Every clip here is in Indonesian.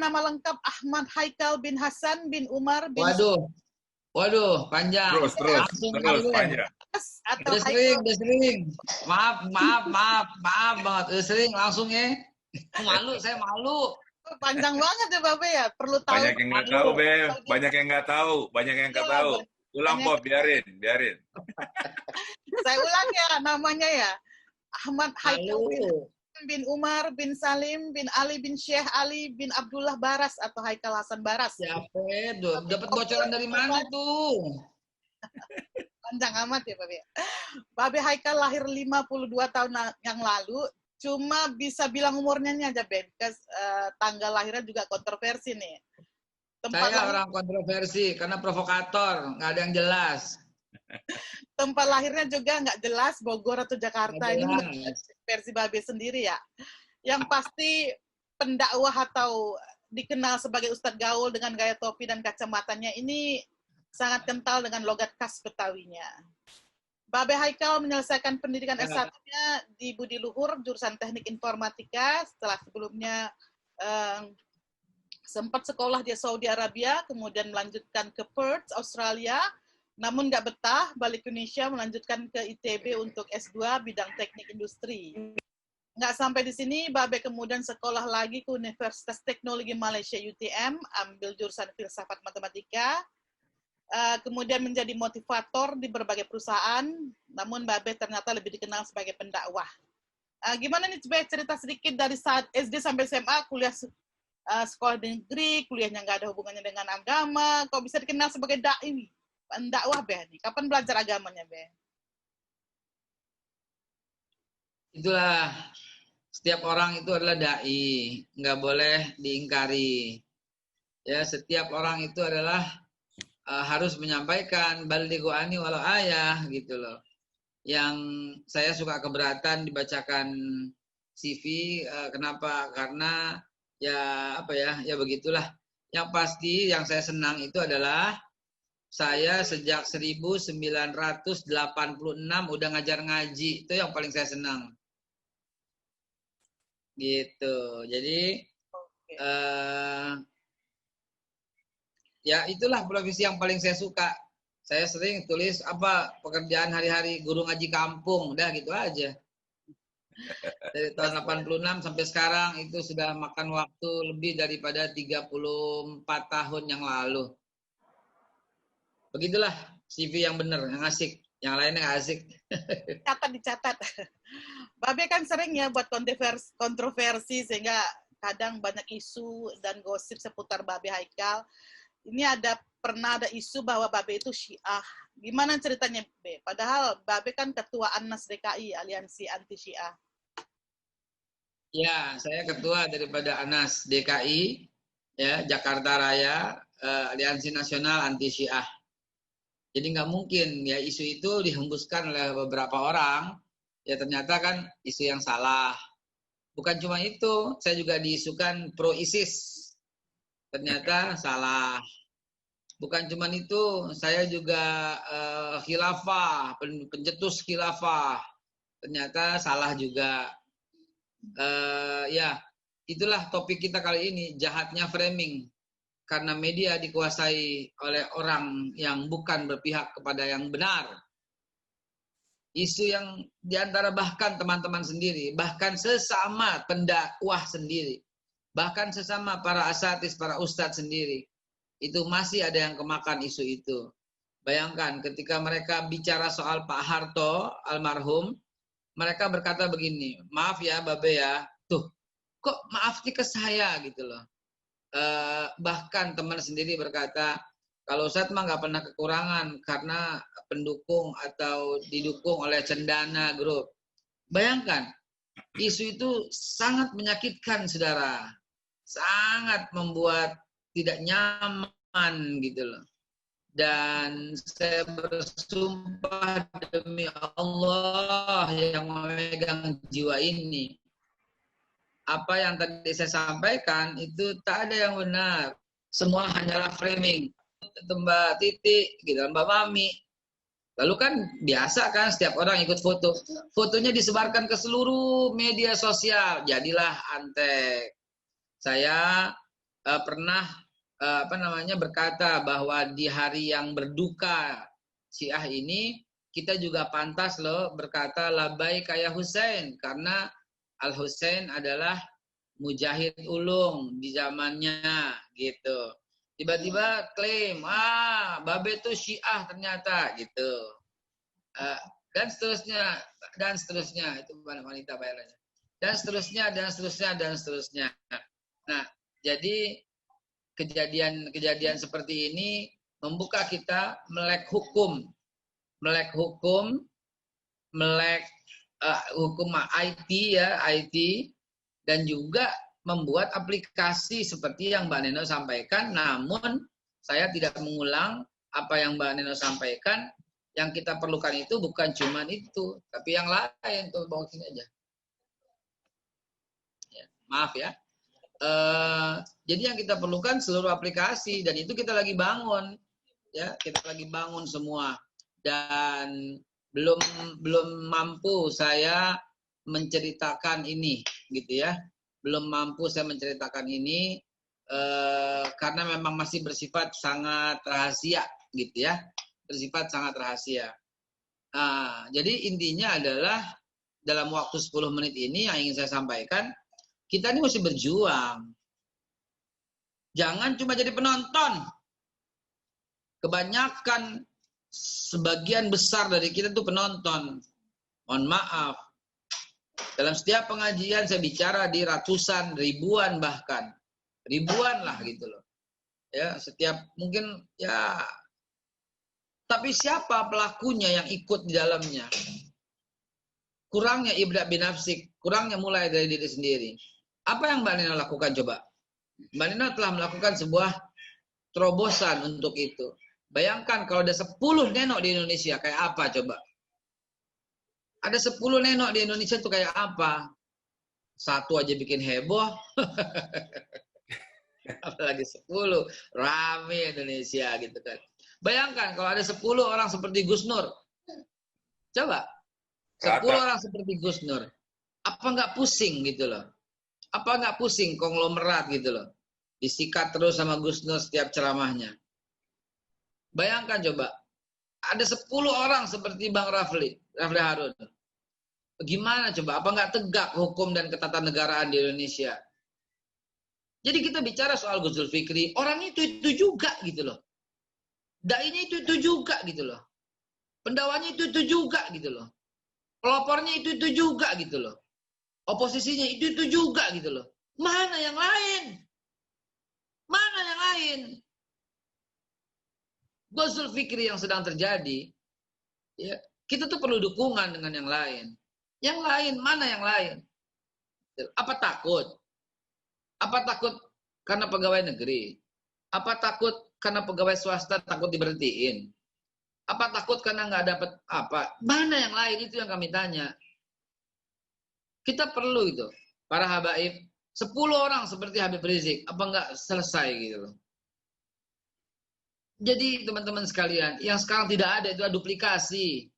nama lengkap Ahmad Haikal bin Hasan bin Umar bin... Waduh, panjang. Terus, panjang. Atau Udah sering. Maaf banget. Udah sering langsung ya. Saya malu. Panjang banget ya Babe ya, perlu tahu. Banyak yang nggak tahu, Beb. Banyak yang nggak tahu. Ulang, Pop, biarin. Saya ulang ya namanya ya. Ahmad Haikal bin Umar bin Salim bin Ali bin Syekh Ali bin Abdullah Baras atau Haikal Hasan Baras. Siapa itu? Dapat bocoran dari mana tuh? Panjang amat ya Babe. Babe Haikal lahir 52 tahun yang lalu. Cuma bisa bilang umurnya aja Ben. Tanggal lahirnya juga kontroversi nih. Saya orang kontroversi karena provokator, nggak ada yang jelas. Tempat lahirnya juga nggak jelas, Bogor atau Jakarta. Ini versi Babe sendiri ya. Yang pasti pendakwah atau dikenal sebagai Ustadz Gaul dengan gaya topi dan kacamatanya ini sangat kental dengan logat khas Betawinya. Babe Haikal menyelesaikan pendidikan S1-nya di Budi Luhur, jurusan Teknik Informatika. Setelah sebelumnya sempat sekolah di Saudi Arabia, kemudian melanjutkan ke Perth, Australia. Namun nggak betah, balik ke Indonesia melanjutkan ke ITB untuk S2 bidang teknik industri. Nggak sampai di sini, Babe kemudian sekolah lagi ke Universitas Teknologi Malaysia UTM, ambil jurusan filsafat matematika, kemudian menjadi motivator di berbagai perusahaan, namun Babe ternyata lebih dikenal sebagai pendakwah. Gimana nih coba cerita sedikit dari saat SD sampai SMA, kuliah sekolah di negeri, kuliahnya nggak ada hubungannya dengan agama, kok bisa dikenal sebagai da'i? Pendakwah Be, kapan belajar agamanya Be? Itulah, setiap orang itu adalah dai, nggak boleh diingkari. Ya, setiap orang itu adalah harus menyampaikan balighu anni walau ayah gitu loh. Yang saya suka keberatan dibacakan CV, kenapa? Karena ya begitulah. Yang pasti yang saya senang itu adalah saya sejak 1986 udah ngajar ngaji. Itu yang paling saya senang. Gitu. Jadi ya itulah profesi yang paling saya suka. Saya sering tulis pekerjaan hari-hari guru ngaji kampung. Udah gitu aja. Dari tahun 86 sampai sekarang itu sudah makan waktu lebih daripada 34 tahun yang lalu. Begitulah CV yang benar, yang asik. Yang lainnya nggak asik. Dicatat. Babe kan sering ya buat kontroversi sehingga kadang banyak isu dan gosip seputar Babe Haikal. Ini pernah ada isu bahwa Babe itu Syiah. Gimana ceritanya Be? Padahal Babe kan ketua ANAS DKI, Aliansi Anti Syiah. Ya, saya ketua daripada ANAS DKI, ya Jakarta Raya, Aliansi Nasional Anti Syiah. Jadi nggak mungkin ya isu itu dihembuskan oleh beberapa orang. Ya ternyata kan isu yang salah. Bukan cuma itu, saya juga diisukan pro ISIS. Ternyata salah. Bukan cuma itu, saya juga khilafah, pencetus khilafah. Ternyata salah juga. Ya, itulah topik kita kali ini, jahatnya framing. Karena media dikuasai oleh orang yang bukan berpihak kepada yang benar. Isu yang diantara bahkan teman-teman sendiri, bahkan sesama pendakwah sendiri, bahkan sesama para asatis, para ustadz sendiri, itu masih ada yang kemakan isu itu. Bayangkan ketika mereka bicara soal Pak Harto, almarhum, mereka berkata begini, maaf ya Babe ya, tuh kok maaf nih ke saya gitu loh. Bahkan teman sendiri berkata, kalau Ustadz mah nggak pernah kekurangan karena pendukung atau didukung oleh cendana grup. Bayangkan, isu itu sangat menyakitkan saudara, sangat membuat tidak nyaman gitu loh. Dan saya bersumpah demi Allah yang memegang jiwa ini, apa yang tadi saya sampaikan itu tak ada yang benar. Semua hanyalah framing. Mbak Titi, gitu, Mbak Mami. Lalu kan biasa kan setiap orang ikut foto. Fotonya disebarkan ke seluruh media sosial. Jadilah antek. Saya pernah berkata bahwa di hari yang berduka Syiah ini kita juga pantas loh berkata labbaik ya Husain, karena Al Husain adalah mujahid ulung di zamannya gitu. Tiba-tiba klaim, Babe itu Syiah ternyata gitu. Dan seterusnya itu wanita bayarannya. Dan seterusnya. Nah, jadi kejadian seperti ini membuka kita melek hukum IT ya, IT, dan juga membuat aplikasi seperti yang Mbak Neno sampaikan. Namun saya tidak mengulang apa yang Mbak Neno sampaikan. Yang kita perlukan itu bukan cuma itu, tapi yang lain. Tuh bawa sini aja. Ya, maaf ya. Jadi yang kita perlukan seluruh aplikasi, dan itu kita lagi bangun. Ya, kita lagi bangun semua. Dan belum mampu saya menceritakan ini, gitu ya. Belum mampu saya menceritakan ini karena memang masih bersifat sangat rahasia, gitu ya. Bersifat sangat rahasia. Jadi intinya adalah dalam waktu 10 menit ini yang ingin saya sampaikan, kita ini mesti berjuang. Jangan cuma jadi penonton. Kebanyakan, sebagian besar dari kita itu penonton. Mohon maaf. Dalam setiap pengajian saya bicara di ratusan, ribuan bahkan. Ribuan lah gitu loh. Ya, setiap mungkin ya. Tapi siapa pelakunya yang ikut di dalamnya? Kurangnya ibda binafsik, kurangnya mulai dari diri sendiri. Apa yang Mbak Nino lakukan coba? Mbak Nino telah melakukan sebuah terobosan untuk itu. Bayangkan kalau ada 10 nenok di Indonesia, kayak apa coba? Ada 10 nenok di Indonesia itu kayak apa? Satu aja bikin heboh. Apalagi 10. Rame Indonesia gitu kan. Bayangkan kalau ada 10 orang seperti Gus Nur. Coba. 10 orang seperti Gus Nur. Apa nggak pusing gitu loh? Apa nggak pusing konglomerat gitu loh? Disikat terus sama Gus Nur setiap ceramahnya. Bayangkan coba. Ada 10 orang seperti Bang Rafli Harun. Gimana coba? Apa nggak tegak hukum dan ketatanegaraan di Indonesia? Jadi kita bicara soal Gus Zulfikri. Orang itu juga gitu loh. Dai-nya itu juga gitu loh. Pendawanya itu juga gitu loh. Pelopornya itu juga gitu loh. Oposisinya itu juga gitu loh. Mana yang lain? Mana yang lain? Gus Zulfikri yang sedang terjadi, ya, kita tuh perlu dukungan dengan yang lain. Yang lain, mana yang lain? Apa takut? Apa takut karena pegawai negeri? Apa takut karena pegawai swasta takut diberhentiin? Apa takut karena nggak dapat apa? Mana yang lain? Itu yang kami tanya. Kita perlu itu. Para habaib, 10 orang seperti Habib Rizik, apa nggak selesai gitu loh. Jadi teman-teman sekalian, yang sekarang tidak ada itu duplikasi.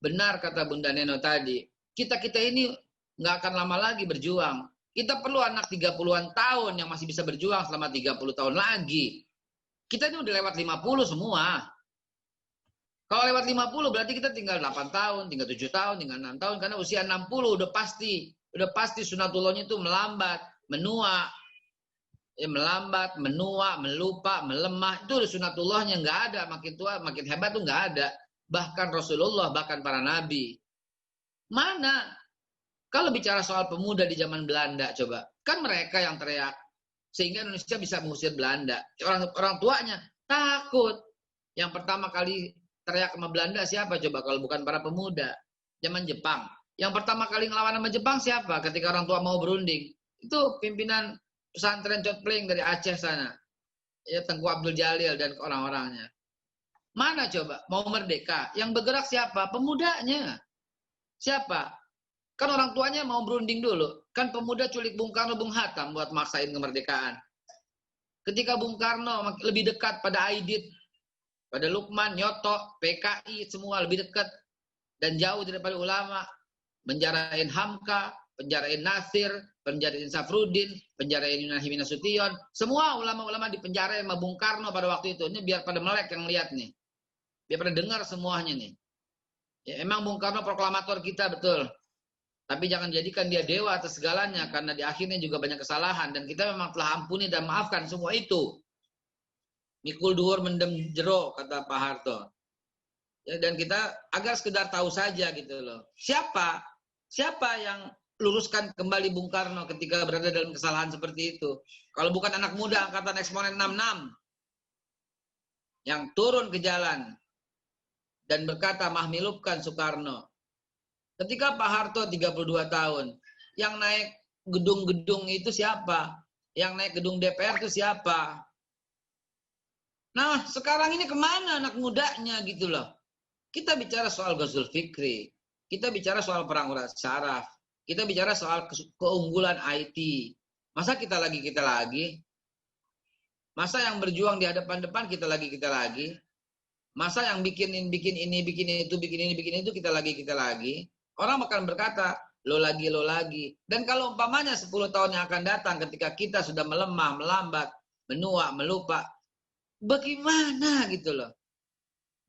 Benar kata Bunda Neno tadi. Kita ini nggak akan lama lagi berjuang. Kita perlu anak 30-an tahun yang masih bisa berjuang selama 30 tahun lagi. Kita ini udah lewat 50 semua. Kalau lewat 50 berarti kita tinggal 8 tahun, tinggal 7 tahun, tinggal 6 tahun. Karena usia 60 udah pasti sunatullahnya itu melambat, menua. Ya, melambat, menua, melupa, melemah. Itu sunatullahnya nggak ada. Makin tua, makin hebat tuh nggak ada. Bahkan Rasulullah, bahkan para nabi. Mana? Kalau bicara soal pemuda di zaman Belanda, coba. Kan mereka yang teriak. Sehingga Indonesia bisa mengusir Belanda. Orang tuanya takut. Yang pertama kali teriak sama Belanda siapa coba kalau bukan para pemuda? Zaman Jepang. Yang pertama kali ngelawan sama Jepang siapa? Ketika orang tua mau berunding. Itu pimpinan pesantren Cotpling dari Aceh sana. Ya, Tengku Abdul Jalil dan orang-orangnya. Mana coba? Mau merdeka. Yang bergerak siapa? Pemudanya. Siapa? Kan orang tuanya mau berunding dulu. Kan pemuda culik Bung Karno, Bung Hatta buat maksain kemerdekaan. Ketika Bung Karno lebih dekat pada Aidit, pada Lukman, Nyoto, PKI, semua lebih dekat. Dan jauh daripada ulama. Menjarahin Hamka, penjarain Nasir, penjarain Safruddin, penjarain Yunahi Nasution, semua ulama-ulama dipenjarain sama Bung Karno pada waktu itu. Ini biar pada melek yang lihat nih. Biar pada dengar semuanya nih. Ya, emang Bung Karno proklamator kita, betul. Tapi jangan jadikan dia dewa atas segalanya, karena di akhirnya juga banyak kesalahan. Dan kita memang telah ampuni dan maafkan semua itu. Mikul duhur mendem jero, kata Pak Harto. Ya, dan kita agar sekedar tahu saja gitu loh. Siapa yang luruskan kembali Bung Karno ketika berada dalam kesalahan seperti itu? Kalau bukan anak muda angkatan eksponen 66 yang turun ke jalan dan berkata mahmilupkan Soekarno. Ketika Pak Harto 32 tahun, yang naik gedung-gedung itu siapa? Yang naik gedung DPR itu siapa? Nah, sekarang ini kemana anak mudanya gitu loh? Kita bicara soal Ghazul Fikri, kita bicara soal Perang Urat Syaraf, kita bicara soal keunggulan IT. Masa kita lagi? Masa yang berjuang di hadapan-depan kita lagi? Masa yang bikin ini, bikin itu kita lagi? Orang akan berkata, lo lagi. Dan kalau umpamanya 10 tahun yang akan datang ketika kita sudah melemah, melambat, menua, melupa, bagaimana gitu loh?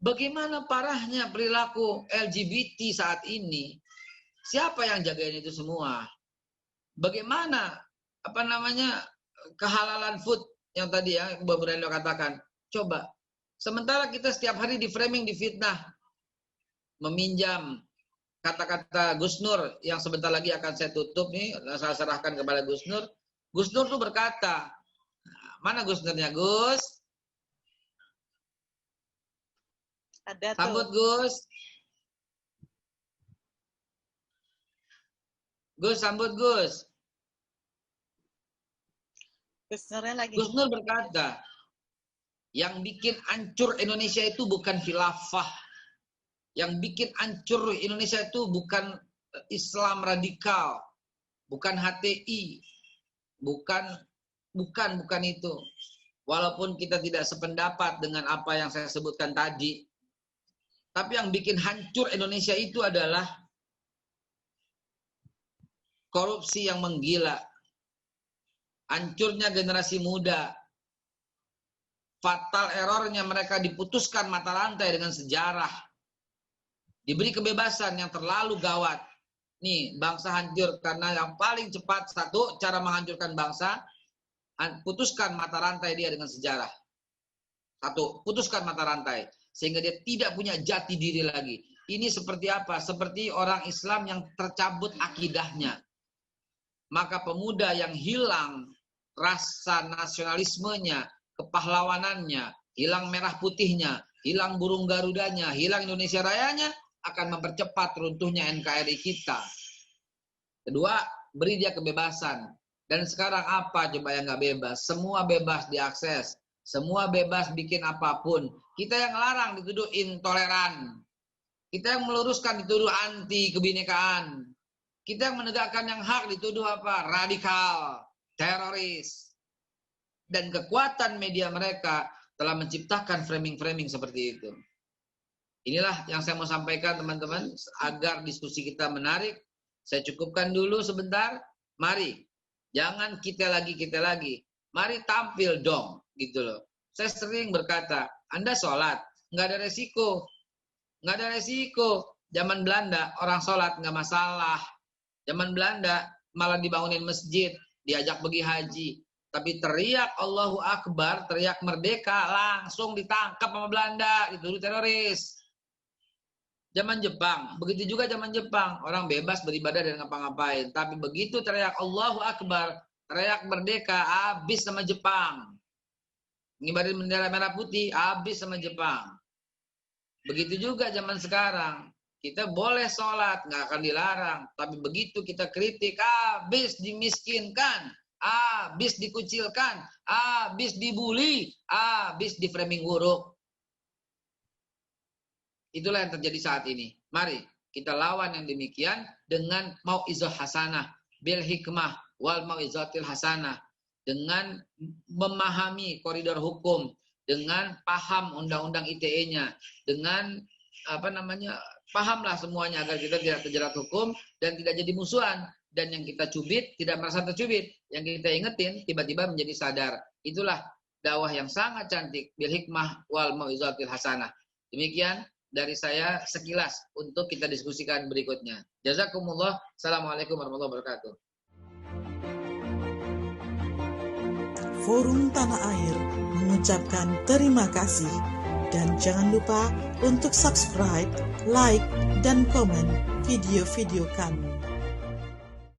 Bagaimana parahnya perilaku LGBT saat ini? Siapa yang jagain itu semua? Bagaimana kehalalan food yang tadi ya Mbak Brando katakan? Coba. Sementara kita setiap hari di framing, di fitnah, meminjam kata-kata Gus Nur yang sebentar lagi akan saya tutup nih, saya serahkan kepada Gus Nur. Gus Nur tuh berkata, mana Gus Nurnya, Gus? Ada tuh. Sambut Gus. Gus, sambut Gus. Gus Nur berkata, yang bikin hancur Indonesia itu bukan khilafah. Yang bikin hancur Indonesia itu bukan Islam radikal. Bukan HTI. Bukan itu. Walaupun kita tidak sependapat dengan apa yang saya sebutkan tadi. Tapi yang bikin hancur Indonesia itu adalah korupsi yang menggila. Hancurnya generasi muda. Fatal errornya mereka diputuskan mata rantai dengan sejarah. Diberi kebebasan yang terlalu gawat. Nih, bangsa hancur karena yang paling cepat, satu, cara menghancurkan bangsa, putuskan mata rantai dia dengan sejarah. Satu, putuskan mata rantai. Sehingga dia tidak punya jati diri lagi. Ini seperti apa? Seperti orang Islam yang tercabut akidahnya. Maka pemuda yang hilang rasa nasionalismenya, kepahlawanannya, hilang merah putihnya, hilang burung garudanya, hilang Indonesia Rayanya, akan mempercepat runtuhnya NKRI kita. Kedua, beri dia kebebasan. Dan sekarang apa coba yang nggak bebas? Semua bebas diakses. Semua bebas bikin apapun. Kita yang larang dituduh intoleran. Kita yang meluruskan dituduh anti kebinekaan. Kita yang menegakkan yang hak dituduh apa? Radikal, teroris. Dan kekuatan media mereka telah menciptakan framing-framing seperti itu. Inilah yang saya mau sampaikan teman-teman, agar diskusi kita menarik. Saya cukupkan dulu sebentar. Mari, jangan kita lagi. Mari tampil dong, gitu loh. Saya sering berkata, Anda sholat, nggak ada resiko. Nggak ada resiko. Zaman Belanda, orang sholat nggak masalah. Zaman Belanda, malah dibangunin masjid, diajak pergi haji. Tapi teriak Allahu Akbar, teriak merdeka, langsung ditangkap sama Belanda, dituduh teroris. Zaman Jepang, begitu juga zaman Jepang. Orang bebas beribadah dan ngapa-ngapain. Tapi begitu teriak Allahu Akbar, teriak merdeka, habis sama Jepang. Ngibarin bendera merah putih, habis sama Jepang. Begitu juga zaman sekarang. Kita boleh sholat, nggak akan dilarang. Tapi begitu kita kritik, habis dimiskinkan, habis dikucilkan, habis dibully, habis di framing buruk. Itulah yang terjadi saat ini. Mari kita lawan yang demikian dengan mau'izah hasanah, bil hikmah wal mau'izatil hasanah, dengan memahami koridor hukum, dengan paham undang-undang ITE-nya, dengan pahamlah semuanya agar kita tidak terjerat hukum dan tidak jadi musuhan. dan yang kita cubit tidak merasa tercubit. Yang kita ingetin tiba-tiba menjadi sadar. Itulah dakwah yang sangat cantik, bil hikmah wal mau'izatil hasanah. Demikian dari saya sekilas untuk kita diskusikan berikutnya. Jazakumullah. Assalamualaikum warahmatullahi wabarakatuh. Forum Tanah Air mengucapkan terima kasih dan jangan lupa untuk subscribe, like, dan komen video-video kami.